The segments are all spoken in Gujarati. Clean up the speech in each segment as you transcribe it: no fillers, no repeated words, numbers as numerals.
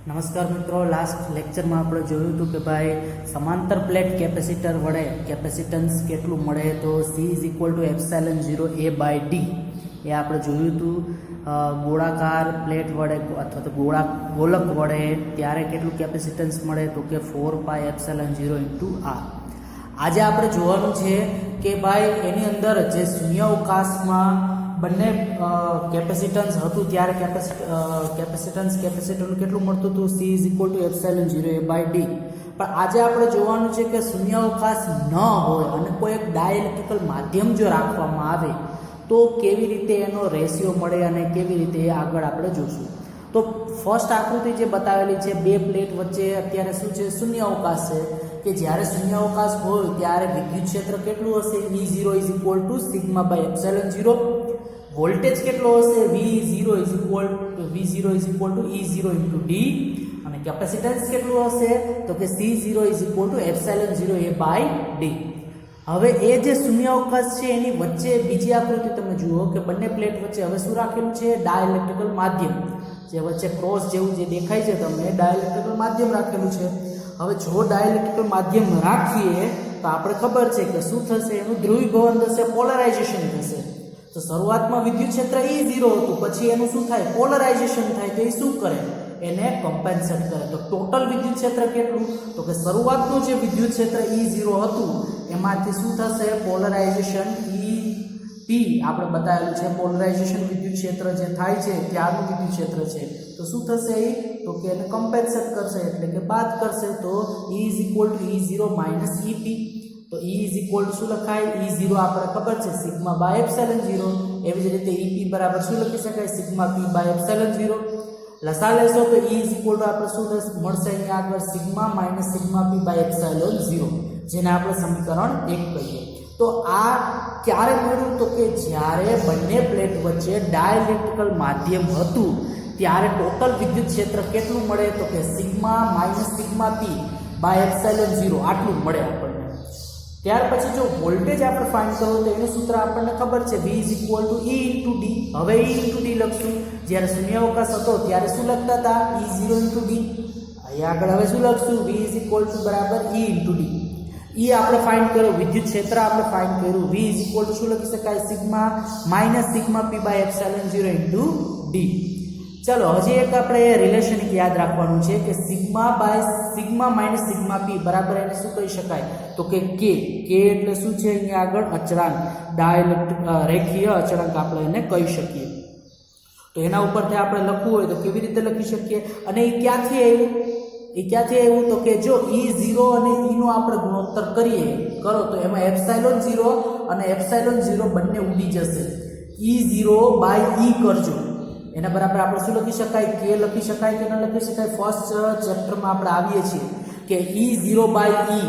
નમસ્કાર મિત્રો, લાસ્ટ લેક્ચરમાં આપણે જોયું હતું કે ભાઈ સમાંતર પ્લેટ કેપેસિટર વડે કેપેસિટન્સ કેટલું મળે તો C is equal to epsilon 0 A by d એ આપણે જોયું હતું. ગોળાકાર પ્લેટ વડે અથવા તો ગોલક વડે ત્યારે કેટલું કેપેસિટન્સ મળે તો કે 4 પાઈ એપ્સાઇલન 0 ઇન્ટુ R. આજે આપણે જોવાનું છે કે ભાઈ એની અંદર જે શૂન્યાવકાશમાં બંને કેપેસિટન્સ હતું ત્યારે કેપેસિટરનું કેટલું મળતું હતું C is equal to epsilon 0 A by D. પણ આજે આપણે જોવાનું છે કે શૂન્યાવકાશ ન હોય અને કોઈ એક ડાયઇલેક્ટ્રિકલ માધ્યમ જો રાખવામાં આવે તો કેવી રીતે એનો રેશિયો મળે અને કેવી રીતે એ આગળ આપણે જોશું. તો ફર્સ્ટ આકૃતિ જે બતાવેલી છે, બે પ્લેટ વચ્ચે અત્યારે શું છે, શૂન્યાવકાશ છે કે જ્યારે શૂન્યાવકાશ હોય ત્યારે વિદ્યુત ક્ષેત્ર કેટલું હશે, V0 is equal to sigma by epsilon 0. Voltage કેટલો હશે, V0 is equal to E0 into D. અને કેપેસિટન્સ કેટલું હશે તો કે C0 is equal to epsilon 0 A by D. હવે એ જે શૂન્યાવકાશ છે એની વચ્ચે બીજી આકૃતિ તમે જુઓ કે બંને પ્લેટ વચ્ચે હવે શું રાખેલું છે, ડાયઇલેક્ટ્રિકલ માધ્યમ. જે વચ્ચે ક્રોસ જેવું જે દેખાય છે તમને, ડાયઇલેક્ટ્રિકલ માધ્યમ રાખેલું છે. હવે જો ડાયઇલેક્ટ્રિકલ માધ્યમ રાખીએ તો આપણે ખબર છે કે શું થશે, એનું ધ્રુવીભવન થશે, પોલરાઇઝેશન થશે. તો શરૂઆતમાં વિદ્યુત ક્ષેત્ર E0 હતું, પછી એનું શું થાય, પોલરાઇઝેશન થાય. તો એ શું કરે, એને કમ્પેન્સેટ કરે. તો ટોટલ વિદ્યુત ક્ષેત્ર કેટલું તો કે શરૂઆતનું જે વિદ્યુત ક્ષેત્ર E0 હતું એમાંથી શું થશે, પોલરાઇઝેશન EP આપણે બતાવેલું છે. પોલરાઇઝેશન વિદ્યુત ક્ષેત્ર જે થાય છે ત્યારનું વિદ્યુત ક્ષેત્ર છે. તો શું થશે એ તો કે એને કમ્પેન્સેટ કરશે એટલે કે બાદ કરશે. તો E is equal to E0 minus EP. તો E ઇઝ ઇક્વલ ટુ શું લખાય, E0 આપણે ખબર છે સિગ્મા બાય એપ્સાઇલન 0. એવી જ રીતે EP બરાબર શું લખી શકાય, સિગ્મા P બાય એપ્સાઇલન 0. લસા લેશો તો E ઇઝ ઇક્વલ ટુ આપણે શું મળશે અહીંયા આગળ, sigma minus sigma P by epsilon 0, જેને આપણે સમીકરણ 1 કહીએ. તો આ ક્યારે મળ્યું તો કે જ્યારે બંને પ્લેટ વચ્ચે ડાયઇલેક્ટ્રિકલ માધ્યમ હતું ત્યારે ટોટલ વિદ્યુત ક્ષેત્ર કેટલું મળે તો કે sigma minus sigma P by epsilon 0 આટલું મળે આપણને. ત્યાર પછી જો વોલ્ટેજ આપણે ફાઇન્ડ કરવું તો એનું સૂત્ર આપણને ખબર છે, V is equal two E into D. હવે E ઇન્ટુ ડી લખશું. જ્યારે શૂન્યાવકાશ હતો ત્યારે શું લખતા હતા, E0 ઇન્ટુ ડી. અહીંયા આગળ હવે શું લખશું, V ઇઝ ઇક્વલ ટુ બરાબર E ઇન્ટુ ડી. E આપણે ફાઇન્ડ કર્યું, વિદ્યુત ક્ષેત્ર આપણે ફાઇન્ડ કર્યું. V ઇઝ ઇક્વલ ટુ શું લખી શકાય, sigma minus sigma P by epsilon 0 into D. ચલો હજી એક આપણે રિલેશન યાદ રાખવાનું છે કે સિગ્મા માઇનસ સિગ્મા P બરાબર એને શું કહી શકાય તો કે K એટલે શું છે, અહીંયા આગળ અચળાંક, ડાયઇલેક્ટ્રિક રેખીય અચળાંક આપણે એને કહી શકીએ. તો એના ઉપરથી આપણે લખવું હોય તો કેવી રીતે લખી શકીએ, અને એ ક્યાંથી આવ્યું તો કે જો E0 અને E નો આપણે ગુણોત્તર કરો તો એમાં એપ્સાઇલોન 0 અને એપ્સાઇલોન 0 બંને ઉડી જશે. E0 બાય E કરજો, એના બરાબર આપણે શું લખી શકાય, K લખી શકાય કે ન લખી શકાય. ફર્સ્ટ ચેપ્ટરમાં આપણે આવીએ છીએ કે E0 બાય E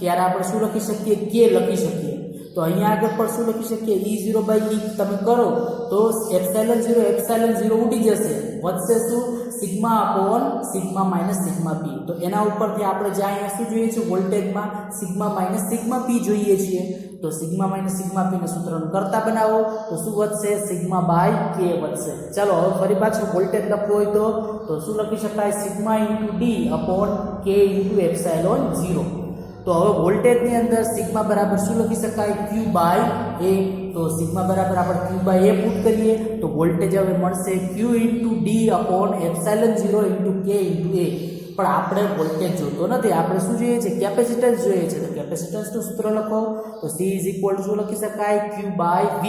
ત્યારે આપણે શું લખી શકીએ, K લખી શકીએ. તો અહીંયા આગળ પણ શું લખી શકીએ, E0 બાય E તમે કરો તો એપ્સાઇલન 0 ઉડી જશે, વધશે શું, sigma upon sigma minus sigma P. તો એના ઉપરથી આપણે જ્યાં અહીંયા શું જોઈએ છે, વોલ્ટેજમાં સિગ્મા માઇનસ સિગ્મા P જોઈએ છીએ. તો સિગ્મા માઇનસ સિગ્મા P નું સૂત્રનું કરતા બનાવો તો શું વધશે, સિગ્મા બાય K વધશે. ચાલો હવે ફરી પાછું વોલ્ટેજ લખવું હોય તો શું લખી શકાય, sigma into D upon K into epsilon 0. તો હવે વોલ્ટેજની અંદર સિગ્મા બરાબર શું લખી શકાય, Q બાય A. તો સિગ્મા બરાબર આપણે Q બાય A પુટ કરીએ તો વોલ્ટેજ હવે મળશે Q into D upon epsilon 0 into K into A. પણ આપણે વોલ્ટેજ જોતો નથી, આપણે શું જોઈએ છે, કેપેસિટન્સ જોઈએ છે. તો કેપેસિટન્સનું સૂત્ર લખો તો C ઇઝ ઇક્વલ ટુ શું લખી શકાય, Q બાય V.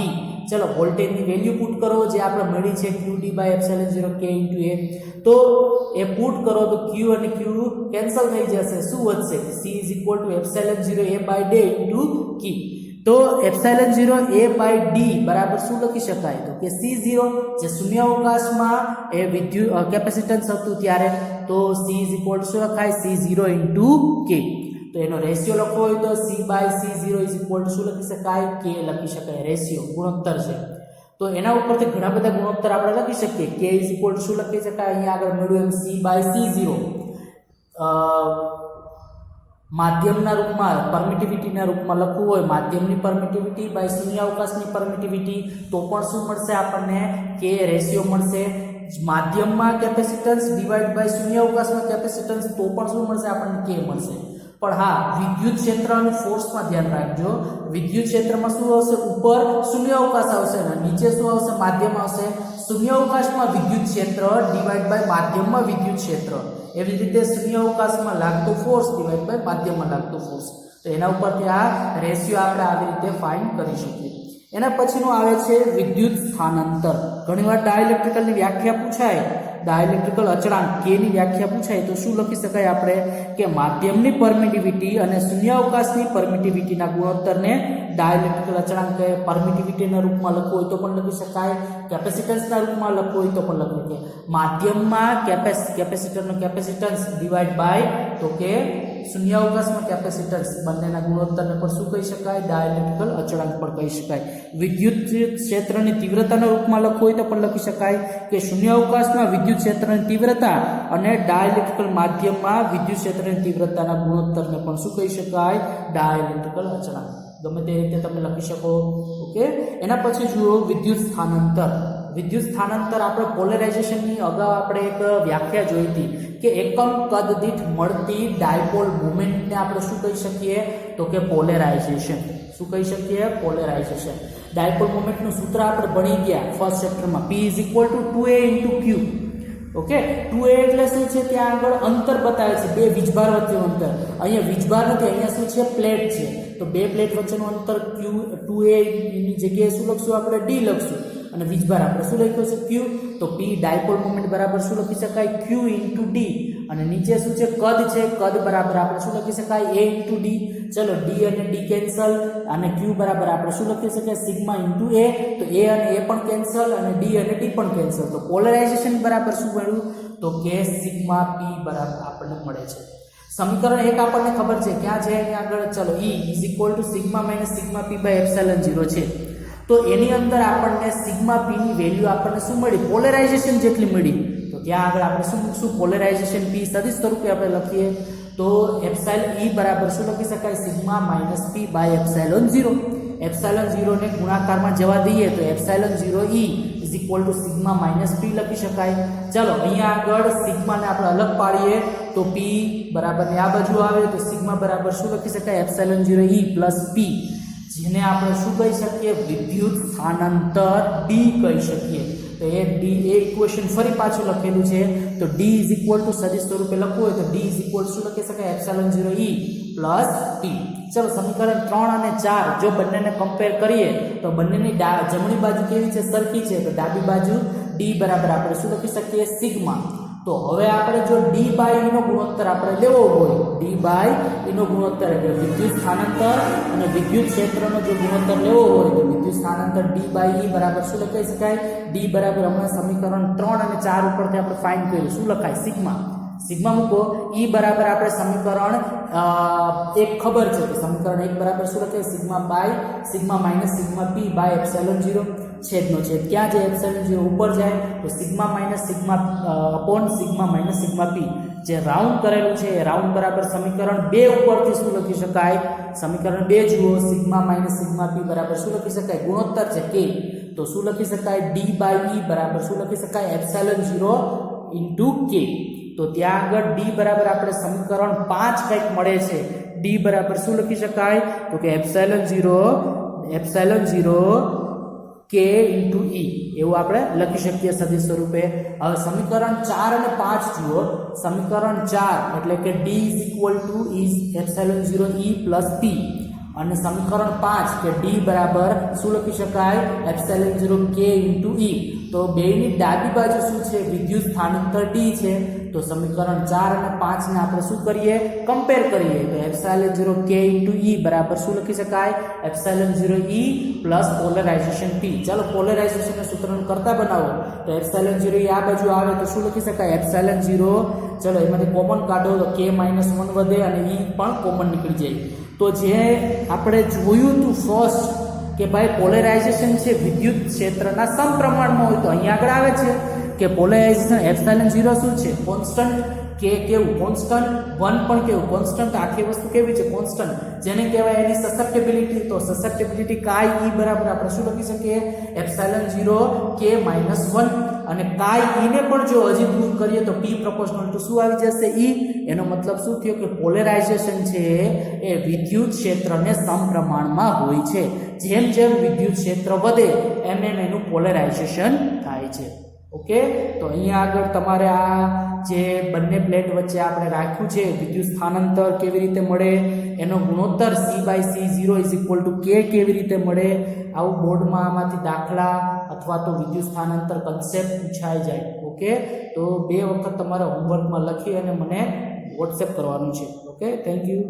ચલો વોલ્ટેજની વેલ્યુ પુટ કરો જે આપણે મળી છે, QD by epsilon 0 K into A. તો એ પુટ કરો તો Q અને Q કેન્સલ થઈ જશે, શું વધશે, C is equal to epsilon 0 A by D into Q. તો એપ્સાઇલન 0 A બાય D બરાબર શું લખી શકાય તો કે C0 જે શૂન્યાવકાશમાં એ કેપેસિટન્સ હતું ત્યારે, તો C ઇઝ ઇક્વલ ટુ શું લખાય, C0 ઇન્ટુ K. તો એનો રેશિયો લખવો હોય તો C by C0 is equal to શું લખી શકાય, K લખી શકાય. રેશિયો ગુણોત્તર છે તો એના ઉપરથી ઘણા બધા ગુણોત્તર આપણે લખી શકીએ. K ઇઝ ઇક્વલ ટુ શું લખી શકાય, અહીંયા આગળ મળ્યું એમ C બાય C0. માધ્યમના રૂપમાં, પરમિટિવિટીના રૂપમાં લખવું હોય, માધ્યમની પરમિટિવિટી બાય શૂન્યાવકાશની પરમિટિવિટી, તો પણ શું મળશે આપણને, K રેશિયો મળશે. માધ્યમમાં કેપેસિટન્સ ડિવાઇડ બાય શૂન્યાવકાશમાં કેપેસિટન્સ તો પણ શું મળશે આપણને કે મળશે. પણ હા, વિદ્યુત ક્ષેત્ર અને ફોર્સમાં ધ્યાન રાખજો. વિદ્યુત ક્ષેત્રમાં શું આવશે? ઉપર શૂન્યાવકાશ આવશે અને નીચે શું આવશે? માધ્યમ આવશે. શૂન્યાવકાશમાં વિદ્યુત ક્ષેત્ર ડિવાઇડ બાય માધ્યમમાં વિદ્યુત ક્ષેત્ર. એવી રીતે શૂન્યાવકાશમાં લાગતો ફોર્સ ડિવાઇડ બાય માધ્યમમાં લાગતો ફોર્સ. તો એના ઉપરથી આ રેશિયો આપણે આવી રીતે ફાઇન્ડ કરી શકીએ. એના પછીનું આવે છે વિદ્યુત સ્થાનાંતર. ઘણીવાર ડાઇલેક્ટ્રિકલની વ્યાખ્યા પૂછાય, ડાઇલેક્ટ્રિકલ અચળાંક k ની વ્યાખ્યા પૂછાય તો શું લખી શકાય આપણે કે માધ્યમની પરમિટિવિટી અને શૂન્યાવકાશની પરમિટિવિટીના ગુણોત્તરને ડાઇલેક્ટ્રિકલ અચળાંક કહે. પરમિટિવિટીના રૂપમાં લખવું હોય તો પણ લખી શકાય, કેપેસિટન્સના રૂપમાં લખવું હોય તો પણ લખી શકાય. માધ્યમમાં કેપેસિટરનો કેપેસિટન્સ ડિવાઇડ બાય તો કે શૂન્યાવકાશમાં કેપેસિટન્સ, બંનેના ગુણોત્તરને પણ શું કહી શકાય? ડાઇલેક્ટ્રિકલ અચળાંક પણ કહી શકાય. વિદ્યુત ક્ષેત્રની તીવ્રતાના રૂપમાં લખવું હોય તો પણ લખી શકાય કે શૂન્યાવકાશમાં વિદ્યુત ક્ષેત્રની તીવ્રતા અને ડાઇલેક્ટ્રિકલ માધ્યમમાં વિદ્યુત ક્ષેત્રની તીવ્રતાના ગુણોત્તરને પણ શું કહી શકાય? ડાઇલેક્ટ્રિકલ અચળાંક. ગમે તે રીતે તમે લખી શકો. ઓકે. એના પછી જુઓ વિદ્યુત સ્થાનાંતર. વિદ્યુત સ્થાનાંતર આપણે પોલેરાઇઝેશનની અગાઉ આપણે એક વ્યાખ્યા જોઈ હતી કે એકમ કદ દીઠ મળતી ડાયપોલ મોમેન્ટને આપણે શું કહી શકીએ? તો કે પોલેરાઇઝેશન. શું કહી શકીએ? પોલેરાઇઝેશન. ડાયપોલ મોમેન્ટનું સૂત્ર આપણે ભણી ગયા ફર્સ્ટ ચેપ્ટરમાં. P = 2a × q. Okay. 2a એટલે શું છે? ત્યાં આગળ અંતર બતાવે છે, બે વીજભાર વચ્ચેનું અંતર. અહીંયા વીજભાર નથી, અહીંયા શું છે? પ્લેટ છે. તો બે પ્લેટ વચ્ચેનું અંતર q, 2a ની જગ્યાએ શું લખશું આપણે? d લખશું. અને વીજભાર આપણે શું લખ્યું છે? q. તો p ડાયપોલ મોમેન્ટ બરાબર શું લખી શકાય? q × d. અને નીચે શું છે? કદ છે. કદ બરાબર આપણે શું લખી શકાય? a × d. ચલો d અને d કેન્સલ અને q બરાબર આપણે શું લખી શકીએ? Sigma × a. તો a અને a પણ કેન્સલ અને d અને d પણ કેન્સલ. તો પોલરાઇઝેશન બરાબર શું મળ્યું? તો કે સિગ્મા p બરાબર આપણને મળે છે. સમીકરણ 1 આપણને ખબર છે ક્યાં છે? અહીંયા આગળ ચલો E = σ-σp/ε0 છે. તો એની અંદર આપણને સિગ્મા p ની વેલ્યુ આપણને શું મળી? પોલેરાઇઝેશન જેટલી મળી. તો ત્યાં આગળ આપણે શું મૂકશું? પોલેરાઇઝેશન p સદિશ સ્વરૂપે આપણે લખીએ તો E બરાબર શું લખી શકાય? σ-p/ε0. ε0 ને ગુણાકારમાં જવા દઈએ તો ε0 E = σ-p લખી શકાય. ચલો અહીંયા આગળ સિગ્માને આપણે અલગ પાડીએ તો p બરાબર ને આ બાજુ આવે તો સિગ્મા બરાબર શું લખી શકાય? ε0 E + p, જેને આપણે શું કહી શકીએ? વિદ્યુત સ્થાનાંતર d કહી શકીએ. તો એ ઇક્વેશન ફરી પાછું લખેલું છે. તો d = સદિશ સ્વરૂપે લખવું હોય તો d = શું લખી શકાય? ε0 E + p. ચલો સમીકરણ 3 અને 4 જો બંનેને કમ્પેર કરીએ તો બંનેની જમણી બાજુ કેવી છે? સરખી છે. તો ડાબી બાજુ d બરાબર આપણે શું લખી શકીએ? સિગ્મા. તો હવે આપણે જો d/e નો ગુણોત્તર આપણે લેવો હોય, d/e નો ગુણોત્તર એટલે વિદ્યુત સ્થાનાંતર અને વિદ્યુત ક્ષેત્રનો જો ગુણોત્તર લેવો હોય તો વિદ્યુત સ્થાનાંતર d/e બરાબર શું લખી શકાય? d બરાબર હમણાં સમીકરણ 3 અને 4 ઉપરથી આપણે ફાઇન્ડ કર્યું. શું લખાય? સિગ્મા. સિગ્મા મૂકો. E બરાબર આપણે સમીકરણ 1 ખબર છે. તો સમીકરણ 1 બરાબર શું લખાય? σ-σp/ε0. છેદનો છેદ ક્યાં જાય? ε0 ઉપર જાય તો σ-σp જે રાઉન્ડ કરેલું છે એ રાઉન્ડ બરાબર સમીકરણ 2 ઉપરથી શું લખી શકાય? સમીકરણ 2 જુઓ. σ-σp બરાબર શું લખી શકાય? ગુણોત્તર છે k. તો શું લખી શકાય? d/e બરાબર શું લખી શકાય? ε0 × k. તો ત્યાં આગળ d બરાબર આપણે સમીકરણ 5 કંઈક મળે છે. d બરાબર શું લખી શકાય? તો કે ε0 k × e એવું આપણે લખી શકીએ સદિશ સ્વરૂપે. હવે સમીકરણ 4 અને 5 જુઓ. સમીકરણ 4 એટલે કે d = ε0 E + p અને સમીકરણ 5 કે d બરાબર શું લખી શકાય? ε0 k × e. તો બેની ડાબી બાજુ શું છે? વિદ્યુત સ્થાનાંતર d છે. તો સમીકરણ 4 અને 5 ને આપણે શું કરીએ? કમ્પેર કરીએ તો ε0 k × e બરાબર શું લખી શકાય? ε0 E + પોલરાઇઝેશન p. ચાલો પોલરાઇઝેશનના સૂત્રને કરતા બનાવો તો ε0 E આ બાજુ આવે તો શું લખી શકાય? ε0 ચલો એમાંથી કોમન કાઢો તો k - 1 વધે અને e પણ કોમન નીકળી જાય. તો જે આપણે જોયું હતું ફર્સ્ટ કે ભાઈ પોલરાઇઝેશન છે વિદ્યુત ક્ષેત્રના સમપ્રમાણમાં હોય તો અહીંયા આગળ આવે છે કે પોલરાઇઝેશન ε0 શું છે? કોન્સ્ટન્ટ. k કેવું? કોન્સ્ટન્ટ. 1 પણ કેવું? કોન્સ્ટન્ટ. આખી વસ્તુ કેવી છે? કોન્સ્ટન્ટ. જેને કહેવાય એની સસેપ્ટિબિલિટી. તો સસેપ્ટિબિલિટી chi E બરાબર આપણે શું લખી શકીએ? ε0 k - 1. અને કાઈ ઈને પણ જો હજી દૂર કરીએ તો P પ્રોપોર્શનલ ટુ શું આવી જશે E. એનો મતલબ શું થયો કે પોલેરાઇઝેશન છે એ વિદ્યુત ક્ષેત્રને સમપ્રમાણમાં હોય છે. જેમ જેમ વિદ્યુત ક્ષેત્ર વધે એમ એમ એનું પોલેરાઇઝેશન થાય છે. ઓકે, તો અહીંયા આગળ તમારે આ જે બંને પ્લેટ વચ્ચે આપણે રાખ્યું છે વિદ્યુત સ્થાનાંતર કેવી રીતે મળે, એનો ગુણોત્તર C/C0 K કેવી રીતે મળે, આવું બોર્ડમાં આમાંથી દાખલા અથવા તો વિદ્યુત સ્થાનાંતર કન્સેપ્ટ પૂછાઈ જાય. ઓકે, તો 2 વખત તમારે હોમવર્કમાં લખી અને મને વોટ્સએપ કરવાનું છે. Okay, thank you.